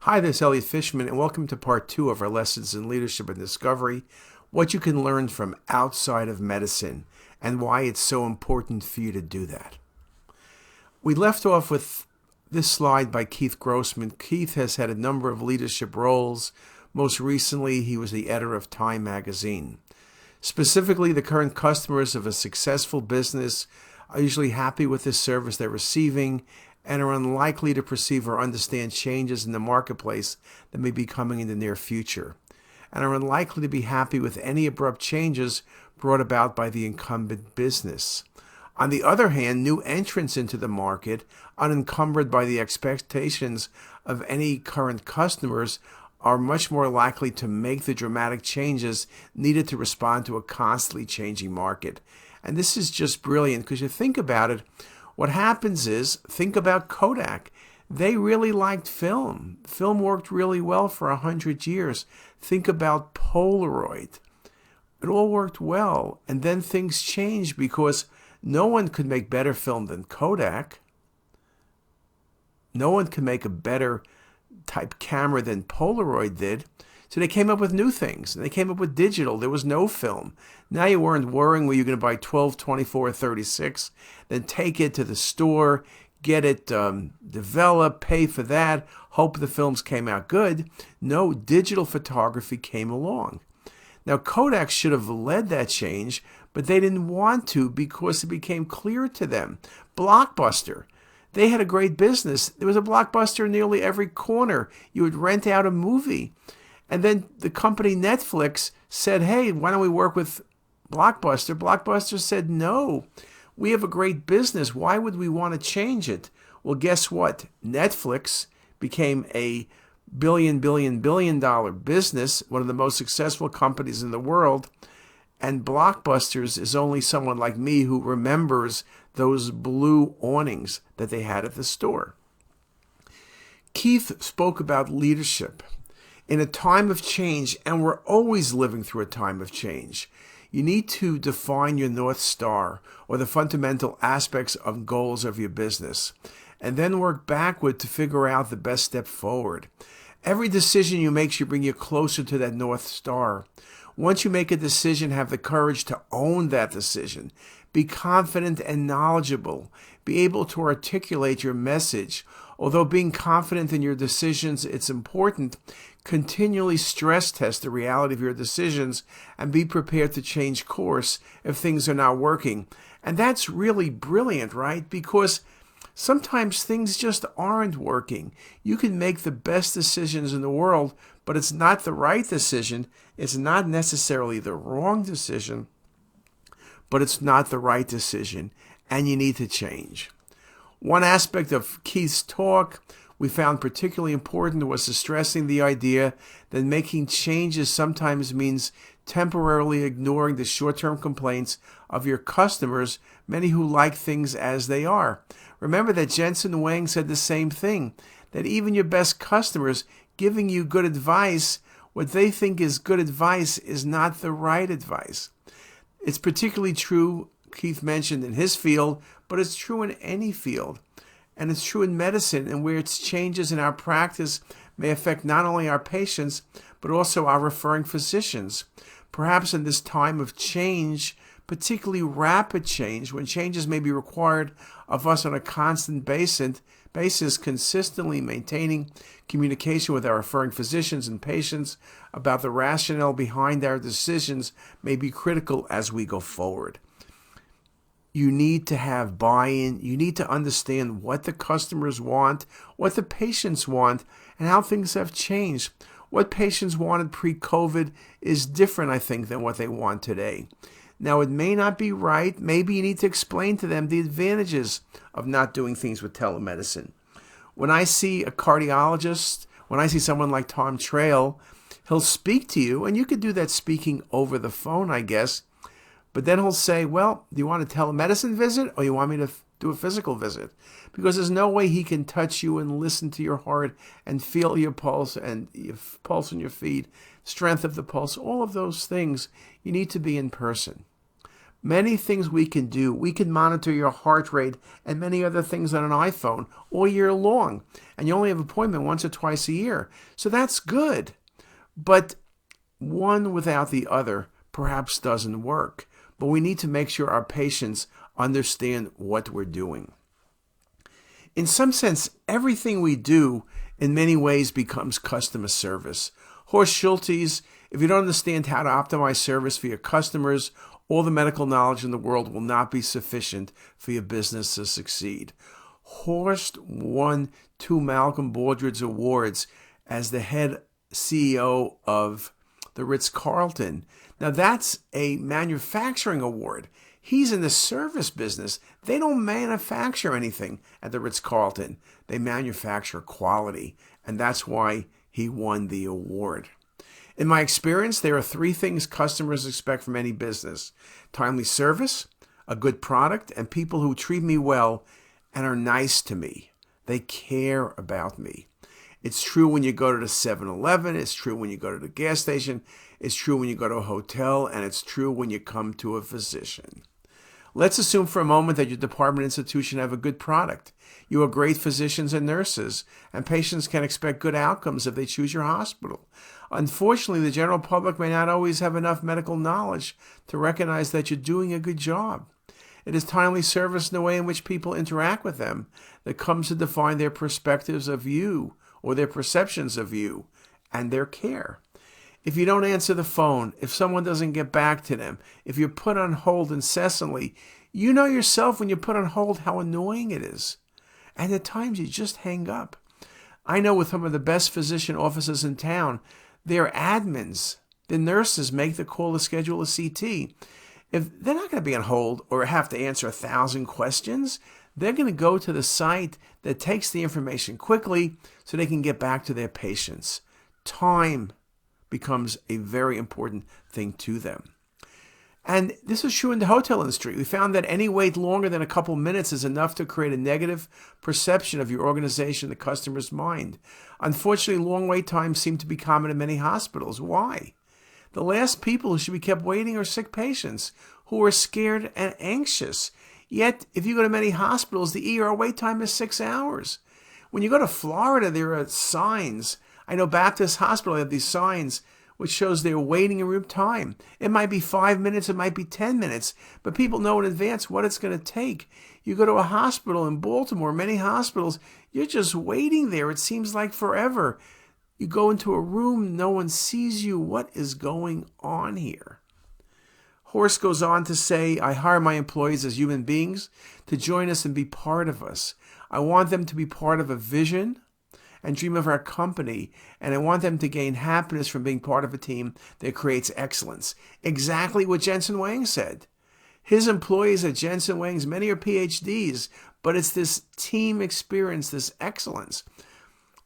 Hi, this is Elliot Fishman, and welcome to part 2 of our lessons in leadership and discovery, what you can learn from outside of medicine, and why it's so important for you to do that. We left off with this slide by Keith Grossman. Keith has had a number of leadership roles. Most recently, he was the editor of Time magazine. Specifically, the current customers of a successful business are usually happy with the service they're receiving and are unlikely to perceive or understand changes in the marketplace that may be coming in the near future, and are unlikely to be happy with any abrupt changes brought about by the incumbent business. On the other hand, new entrants into the market, unencumbered by the expectations of any current customers, are much more likely to make the dramatic changes needed to respond to a constantly changing market. And this is just brilliant because you think about it. What happens is, think about Kodak. They really liked film. Film worked really well for 100 years. Think about Polaroid. It all worked well. And then things changed because no one could make better film than Kodak. No one could make a better type camera than Polaroid did. So they came up with new things. They came up with digital. There was no film. Now you weren't worrying where you're going to buy 12, 24, 36, then take it to the store, get it developed, pay for that, hope the films came out good. No, digital photography came along. Now Kodak should have led that change, but they didn't want to because it became clear to them. Blockbuster. They had a great business. There was a Blockbuster in nearly every corner. You would rent out a movie. And then the company Netflix said, hey, why don't we work with Blockbuster? Blockbuster said, no, we have a great business. Why would we want to change it? Well, guess what? Netflix became a billion dollar business, one of the most successful companies in the world. And Blockbusters is only someone like me who remembers those blue awnings that they had at the store. Keith spoke about leadership. In a time of change, and we're always living through a time of change, you need to define your North Star or the fundamental aspects of goals of your business, and then work backward to figure out the best step forward. Every decision you make should bring you closer to that North Star. Once you make a decision, have the courage to own that decision. Be confident and knowledgeable. Be able to articulate your message. Although being confident in your decisions, it's important, continually stress test the reality of your decisions and be prepared to change course if things are not working. And that's really brilliant, right? Because sometimes things just aren't working. You can make the best decisions in the world, but it's not the right decision. It's not necessarily the wrong decision, but it's not the right decision, and you need to change. One aspect of Keith's talk we found particularly important was stressing the idea that making changes sometimes means temporarily ignoring the short-term complaints of your customers, many who like things as they are. Remember that Jensen Wang said the same thing, that even your best customers giving you good advice, what they think is good advice is not the right advice. It's particularly true, Keith mentioned, in his field, but it's true in any field. And it's true in medicine, and where its changes in our practice may affect not only our patients, but also our referring physicians. Perhaps in this time of change, particularly rapid change, when changes may be required of us on a constant basis, consistently maintaining communication with our referring physicians and patients about the rationale behind our decisions may be critical as we go forward. You need to have buy-in. You need to understand what the customers want, what the patients want, and how things have changed. What patients wanted pre-COVID is different, I think, than what they want today. Now, it may not be right. Maybe you need to explain to them the advantages of not doing things with telemedicine. When I see a cardiologist, when I see someone like Tom Trail, he'll speak to you, and you could do that speaking over the phone, I guess. But then he'll say, well, do you want a telemedicine visit or you want me to do a physical visit? Because there's no way he can touch you and listen to your heart and feel your pulse and your pulse in your feet, strength of the pulse, all of those things. You need to be in person. Many things we can do. We can monitor your heart rate and many other things on an iPhone all year long. And you only have an appointment once or twice a year. So that's good. But one without the other perhaps doesn't work. But we need to make sure our patients understand what we're doing. In some sense, everything we do in many ways becomes customer service. Horst Schultes, if you don't understand how to optimize service for your customers, all the medical knowledge in the world will not be sufficient for your business to succeed. Horst won 2 Malcolm Baldrige Awards as the head CEO of the Ritz-Carlton. Now that's a manufacturing award. He's in the service business. They don't manufacture anything at the Ritz-Carlton. They manufacture quality, and that's why he won the award. In my experience, there are 3 things customers expect from any business: timely service, a good product, and people who treat me well and are nice to me. They care about me. It's true when you go to the 7-Eleven, it's true when you go to the gas station, it's true when you go to a hotel, and it's true when you come to a physician. Let's assume for a moment that your department institution have a good product. You are great physicians and nurses, and patients can expect good outcomes if they choose your hospital. Unfortunately, the general public may not always have enough medical knowledge to recognize that you're doing a good job. It is timely service in the way in which people interact with them that comes to define their perspectives of you or their perceptions of you and their care. If you don't answer the phone, if someone doesn't get back to them, if you're put on hold incessantly, you know yourself when you're put on hold how annoying it is. And at times you just hang up. I know with some of the best physician offices in town, their admins, the nurses make the call to schedule a CT. If they're not going to be on hold or have to answer 1,000 questions, they're going to go to the site that takes the information quickly so they can get back to their patients. Time becomes a very important thing to them. And this is true in the hotel industry. We found that any wait longer than a couple minutes is enough to create a negative perception of your organization in the customer's mind. Unfortunately, long wait times seem to be common in many hospitals. Why? The last people who should be kept waiting are sick patients who are scared and anxious. Yet, if you go to many hospitals, the ER wait time is 6 hours. When you go to Florida, there are signs. I know Baptist Hospital have these signs which shows their waiting room time. It might be 5 minutes, it might be 10 minutes, but people know in advance what it's going to take. You go to a hospital in Baltimore, many hospitals, you're just waiting there. It seems like forever. You go into a room, no one sees you. What is going on here? Horst goes on to say, I hire my employees as human beings to join us and be part of us. I want them to be part of a vision and dream of our company, and I want them to gain happiness from being part of a team that creates excellence. Exactly what Jensen Wang said. His employees at Jensen Wang's, many are PhDs, but it's this team experience, this excellence.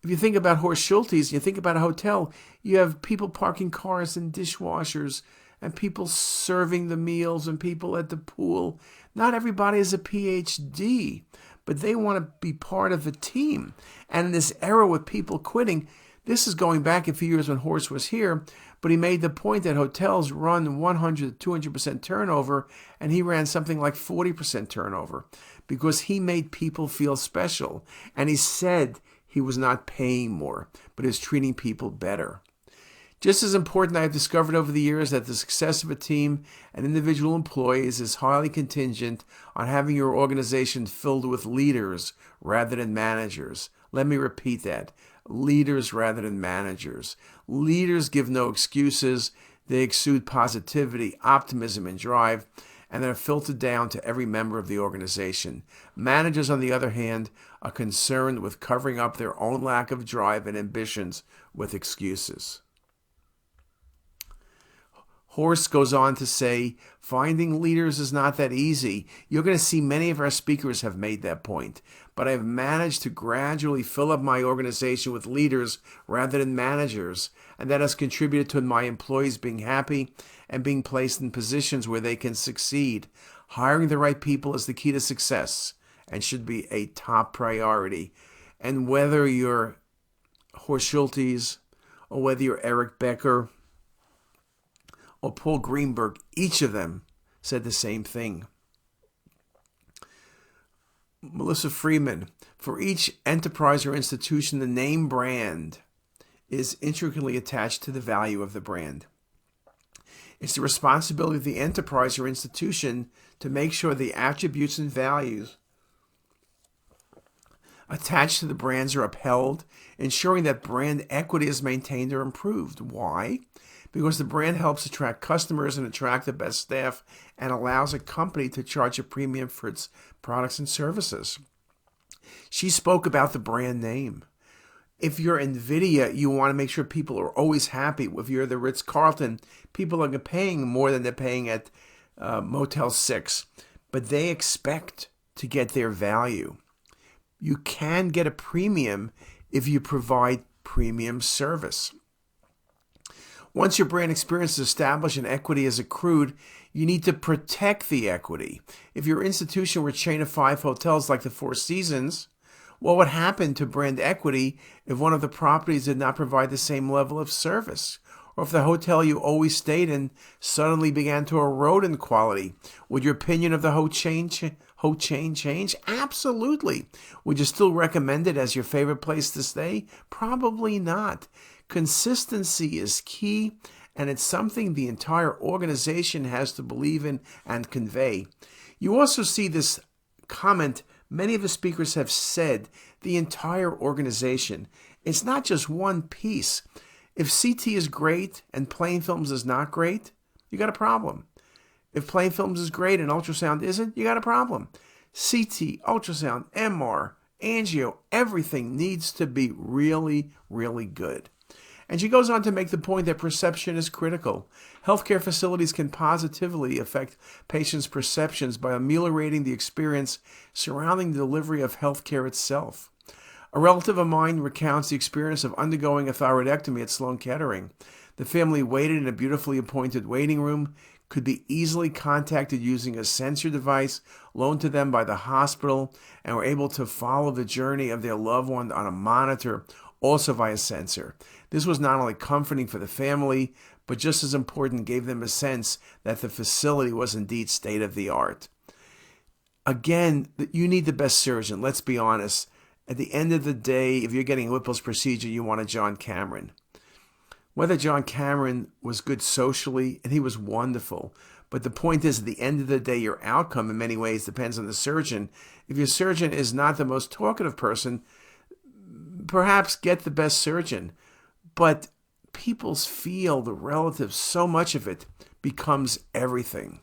If you think about Horst Schultes, you think about a hotel, you have people parking cars and dishwashers and people serving the meals and people at the pool. Not everybody is a PhD, but they want to be part of a team. And in this era with people quitting, this is going back a few years when Horst was here, but he made the point that hotels run 100 to 200% turnover, and he ran something like 40% turnover because he made people feel special. And he said he was not paying more, but is treating people better. Just as important, I have discovered over the years that the success of a team and individual employees is highly contingent on having your organization filled with leaders rather than managers. Let me repeat that. Leaders rather than managers. Leaders give no excuses. They exude positivity, optimism, and drive, and they're filtered down to every member of the organization. Managers, on the other hand, are concerned with covering up their own lack of drive and ambitions with excuses. Horst goes on to say, finding leaders is not that easy. You're going to see many of our speakers have made that point. But I've managed to gradually fill up my organization with leaders rather than managers. And that has contributed to my employees being happy and being placed in positions where they can succeed. Hiring the right people is the key to success and should be a top priority. And whether you're Horst Schultes or whether you're Eric Becker or Paul Greenberg, each of them said the same thing. Melissa Freeman, for each enterprise or institution, the name brand is intricately attached to the value of the brand. It's the responsibility of the enterprise or institution to make sure the attributes and values attached to the brands are upheld, ensuring that brand equity is maintained or improved. Why? Because the brand helps attract customers and attract the best staff and allows a company to charge a premium for its products and services. She spoke about the brand name. If you're NVIDIA, you want to make sure people are always happy. If you're the Ritz-Carlton, people are paying more than they're paying at Motel 6. But they expect to get their value. You can get a premium if you provide premium service. Once your brand experience is established and equity is accrued, you need to protect the equity. If your institution were a chain of 5 hotels like the Four Seasons, what would happen to brand equity if one of the properties did not provide the same level of service? Or if the hotel you always stayed in suddenly began to erode in quality? Would your opinion of the whole chain change? Absolutely. Would you still recommend it as your favorite place to stay? Probably not. Consistency is key, and it's something the entire organization has to believe in and convey. You also see this comment many of the speakers have said, the entire organization. It's not just one piece. If CT is great and plain films is not great, you got a problem. If plain films is great and ultrasound isn't, you got a problem. CT, ultrasound, MR, angio, everything needs to be really, really good. And she goes on to make the point that perception is critical. Healthcare facilities can positively affect patients' perceptions by ameliorating the experience surrounding the delivery of healthcare itself. A relative of mine recounts the experience of undergoing a thyroidectomy at Sloan Kettering. The family waited in a beautifully appointed waiting room, could be easily contacted using a sensor device loaned to them by the hospital, and were able to follow the journey of their loved one on a monitor, also via sensor. This was not only comforting for the family, but just as important, gave them a sense that the facility was indeed state-of-the-art. Again, you need the best surgeon, let's be honest. At the end of the day, if you're getting a Whipple's procedure, you want a John Cameron. Whether John Cameron was good socially, and he was wonderful, but the point is, at the end of the day, your outcome in many ways depends on the surgeon. If your surgeon is not the most talkative person, perhaps get the best surgeon. But people's field, the relative, so much of it becomes everything.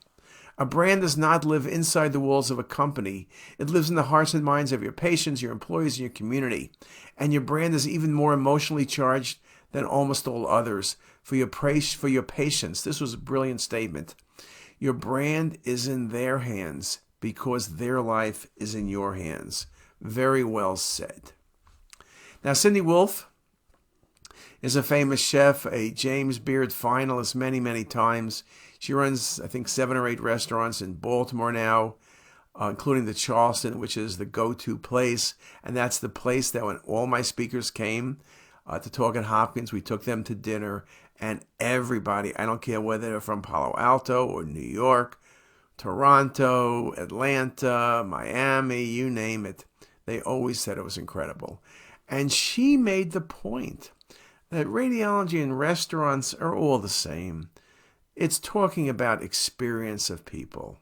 A brand does not live inside the walls of a company. It lives in the hearts and minds of your patients, your employees, and your community. And your brand is even more emotionally charged than almost all others. For your patients, this was a brilliant statement. Your brand is in their hands because their life is in your hands. Very well said. Now, Cindy Wolf is a famous chef, a James Beard finalist many, many times. She runs, I think, 7 or 8 restaurants in Baltimore now, including the Charleston, which is the go-to place. And that's the place that when all my speakers came to talk at Hopkins, we took them to dinner. And everybody, I don't care whether they're from Palo Alto or New York, Toronto, Atlanta, Miami, you name it, they always said it was incredible. And she made the point that radiology and restaurants are all the same. It's talking about experience of people.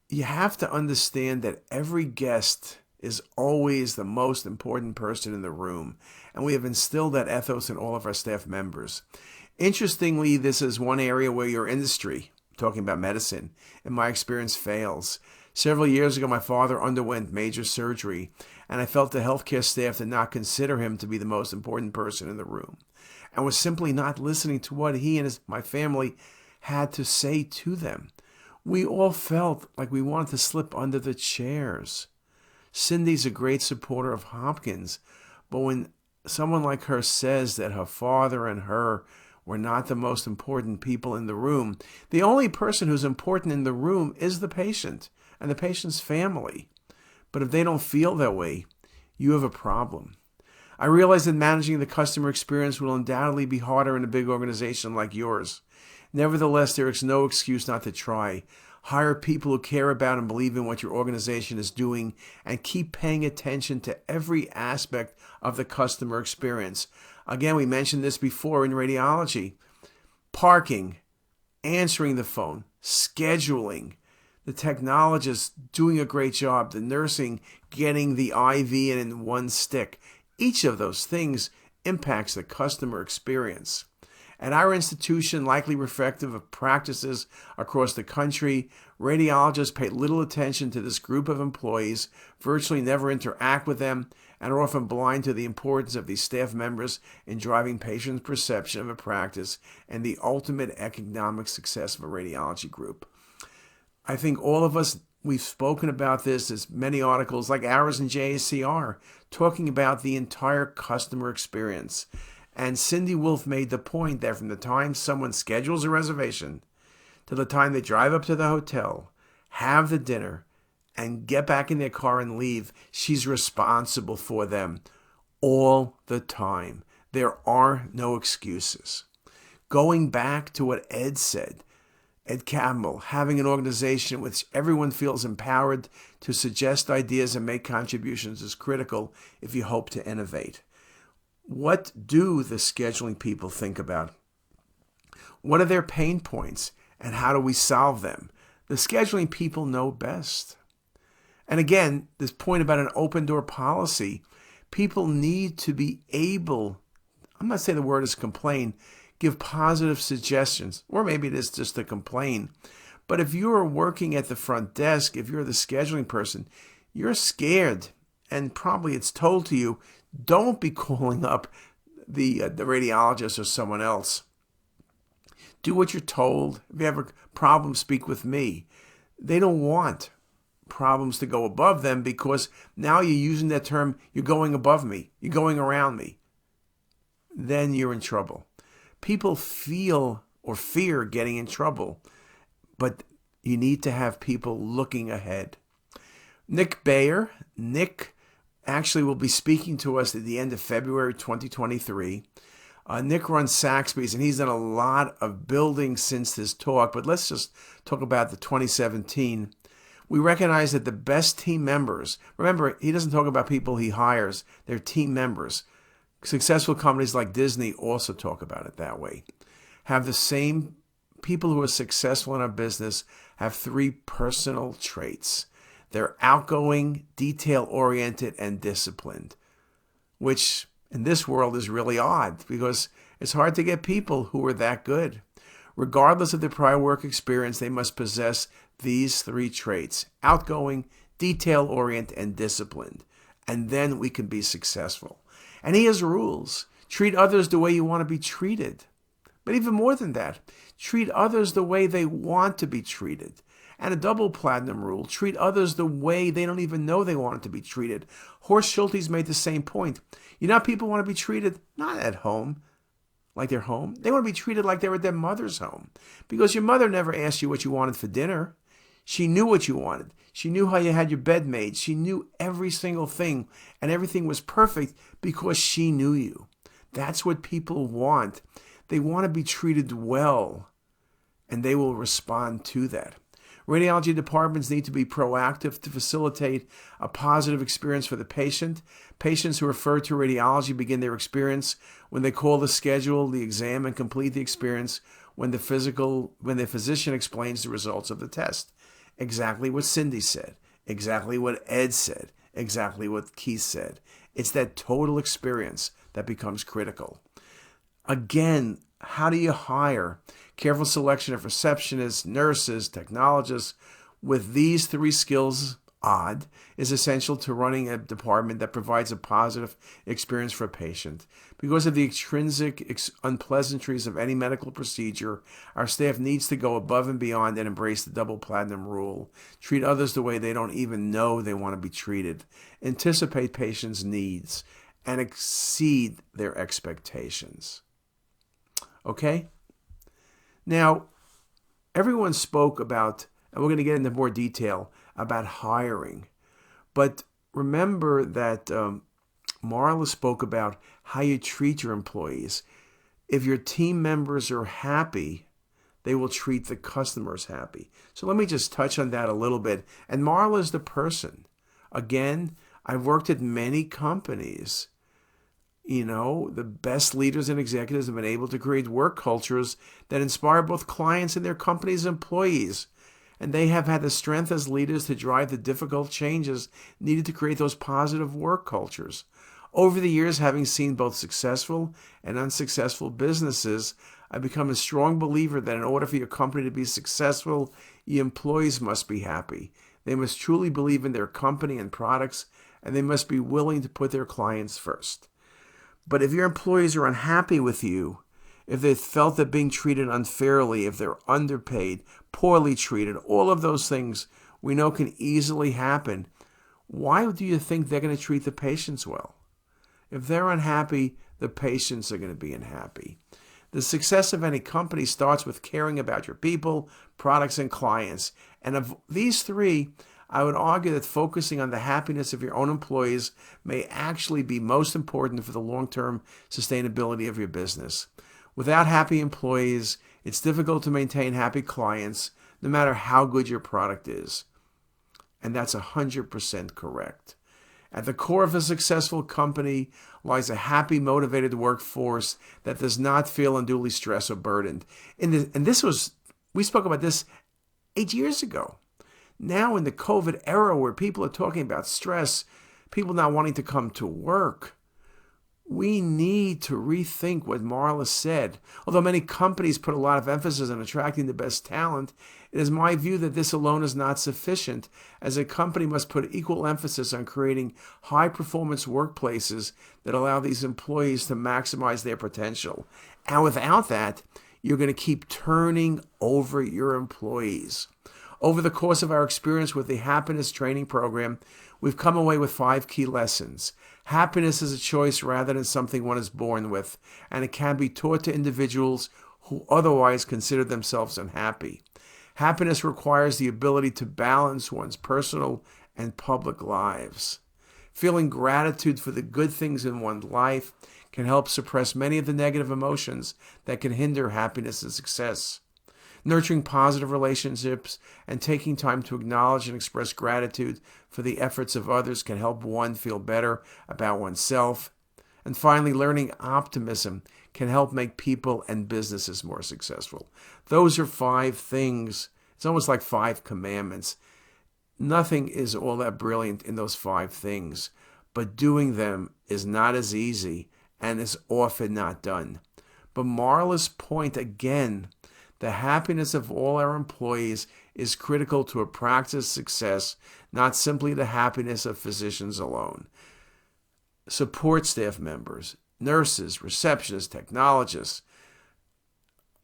You have to understand that every guest is always the most important person in the room, and we have instilled that ethos in all of our staff members. Interestingly, this is one area where your industry, talking about medicine, in my experience, fails. Several years ago, my father underwent major surgery, and I felt the healthcare staff did not consider him to be the most important person in the room, and was simply not listening to what he and my family had to say to them. We all felt like we wanted to slip under the chairs. Cindy's a great supporter of Hopkins, but when someone like her says that her father and her were not the most important people in the room, the only person who's important in the room is the patient and the patient's family. But if they don't feel that way, you have a problem. I realize that managing the customer experience will undoubtedly be harder in a big organization like yours. Nevertheless, there is no excuse not to try. Hire people who care about and believe in what your organization is doing, and keep paying attention to every aspect of the customer experience. Again, we mentioned this before in radiology. Parking, answering the phone, scheduling, the technologists doing a great job, the nursing getting the IV in one stick. Each of those things impacts the customer experience. At our institution, likely reflective of practices across the country, radiologists pay little attention to this group of employees, virtually never interact with them, and are often blind to the importance of these staff members in driving patients' perception of a practice and the ultimate economic success of a radiology group. I think all of us, we've spoken about this. There's many articles like ours in JACR talking about the entire customer experience. And Cindy Wolf made the point that from the time someone schedules a reservation to the time they drive up to the hotel, have the dinner, and get back in their car and leave, she's responsible for them all the time. There are no excuses. Going back to what Ed said, Ed Campbell, having an organization in which everyone feels empowered to suggest ideas and make contributions is critical if you hope to innovate. What do the scheduling people think about? What are their pain points, and how do we solve them? The scheduling people know best. And again, this point about an open door policy, people need to be able, I'm not saying the word is complain, give positive suggestions, or maybe it is just a complain. But if you're working at the front desk, if you're the scheduling person, you're scared, and probably it's told to you, don't be calling up the radiologist or someone else. Do what you're told. If you have a problem, speak with me. They don't want problems to go above them, because now you're using that term, you're going above me, you're going around me. Then you're in trouble. People feel or fear getting in trouble, but you need to have people looking ahead. Nick Bayer, Nick actually will be speaking to us at the end of February 2023. Nick runs Saxby's, and he's done a lot of building since this talk, but let's just talk about the 2017. We recognize that the best team members, remember, he doesn't talk about people he hires, they're team members. Successful companies like Disney also talk about it that way. Have the same people who are successful in our business have 3 personal traits. They're outgoing, detail-oriented, and disciplined, which in this world is really odd because it's hard to get people who are that good. Regardless of their prior work experience, they must possess these 3 traits: outgoing, detail-oriented, and disciplined. And then we can be successful. And he has rules. Treat others the way you want to be treated. But even more than that, treat others the way they want to be treated. And a double platinum rule, treat others the way they don't even know they want to be treated. Horst Schultes made the same point. You know how people want to be treated? Not at home, like they're home. They want to be treated like they're at their mother's home. Because your mother never asked you what you wanted for dinner. She knew what you wanted. She knew how you had your bed made. She knew every single thing. And everything was perfect because she knew you. That's what people want. They want to be treated well. And they will respond to that. Radiology departments need to be proactive to facilitate a positive experience for the patient. Patients who refer to radiology begin their experience when they call the schedule, the exam, and complete the experience when the physician explains the results of the test. Exactly what Cindy said, exactly what Ed said, exactly what Keith said. It's that total experience that becomes critical. Again, how do you hire? Careful selection of receptionists, nurses, technologists with these 3 skills is essential to running a department that provides a positive experience for a patient. Because of the extrinsic unpleasantries of any medical procedure, our staff needs to go above and beyond and embrace the double platinum rule. Treat others the way they don't even know they want to be treated. Anticipate patients' needs and exceed their expectations. Okay? Now, everyone spoke about, and we're going to get into more detail, about hiring. But remember that Marla spoke about how you treat your employees. If your team members are happy, they will treat the customers happy. So let me just touch on that a little bit. And Marla is the person. Again, I've worked at many companies. You know, the best leaders and executives have been able to create work cultures that inspire both clients and their company's employees. And they have had the strength as leaders to drive the difficult changes needed to create those positive work cultures. Over the years, having seen both successful and unsuccessful businesses, I've become a strong believer that in order for your company to be successful, your employees must be happy. They must truly believe in their company and products, and they must be willing to put their clients first. But if your employees are unhappy with you, if they felt they're being treated unfairly, if they're underpaid, poorly treated, all of those things we know can easily happen, why do you think they're going to treat the patients well? If they're unhappy, the patients are going to be unhappy. The success of any company starts with caring about your people, products, and clients. And of these three, I would argue that focusing on the happiness of your own employees may actually be most important for the long-term sustainability of your business. Without happy employees, it's difficult to maintain happy clients, no matter how good your product is. And that's 100% correct. At the core of a successful company lies a happy, motivated workforce that does not feel unduly stressed or burdened. We spoke about this 8 years ago. Now in the COVID era where people are talking about stress, people not wanting to come to work, we need to rethink what Marla said. Although many companies put a lot of emphasis on attracting the best talent, it is my view that this alone is not sufficient, as a company must put equal emphasis on creating high-performance workplaces that allow these employees to maximize their potential. And without that, you're going to keep turning over your employees. Over the course of our experience with the Happiness Training Program, we've come away with 5 key lessons. Happiness is a choice rather than something one is born with, and it can be taught to individuals who otherwise consider themselves unhappy. Happiness requires the ability to balance one's personal and public lives. Feeling gratitude for the good things in one's life can help suppress many of the negative emotions that can hinder happiness and success. Nurturing positive relationships and taking time to acknowledge and express gratitude for the efforts of others can help one feel better about oneself. And finally, learning optimism can help make people and businesses more successful. Those are 5 things. It's almost like 5 commandments. Nothing is all that brilliant in those 5 things, but doing them is not as easy and is often not done. But Marla's point again, the happiness of all our employees is critical to a practice success, not simply the happiness of physicians alone. Support staff members, nurses, receptionists, technologists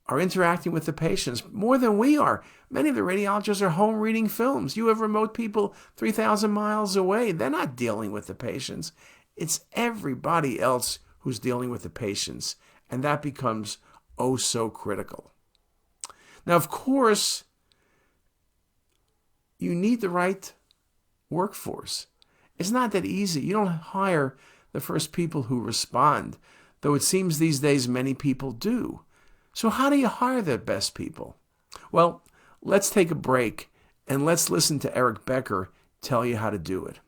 are interacting with the patients more than we are. Many of the radiologists are home reading films. You have remote people 3,000 miles away. They're not dealing with the patients. It's everybody else who's dealing with the patients, and that becomes oh so critical. Now, of course, you need the right workforce. It's not that easy. You don't hire the first people who respond, though it seems these days many people do. So how do you hire the best people? Well, let's take a break and let's listen to Eric Becker tell you how to do it.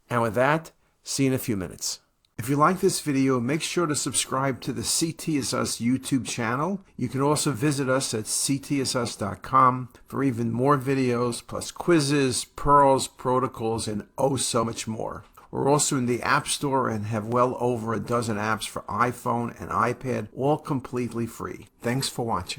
And with that, see you in a few minutes. If you like this video, make sure to subscribe to the CTisus YouTube channel. You can also visit us at ctisus.com for even more videos, plus quizzes, pearls, protocols, and oh so much more. We're also in the App Store and have well over a dozen apps for iPhone and iPad, all completely free. Thanks for watching.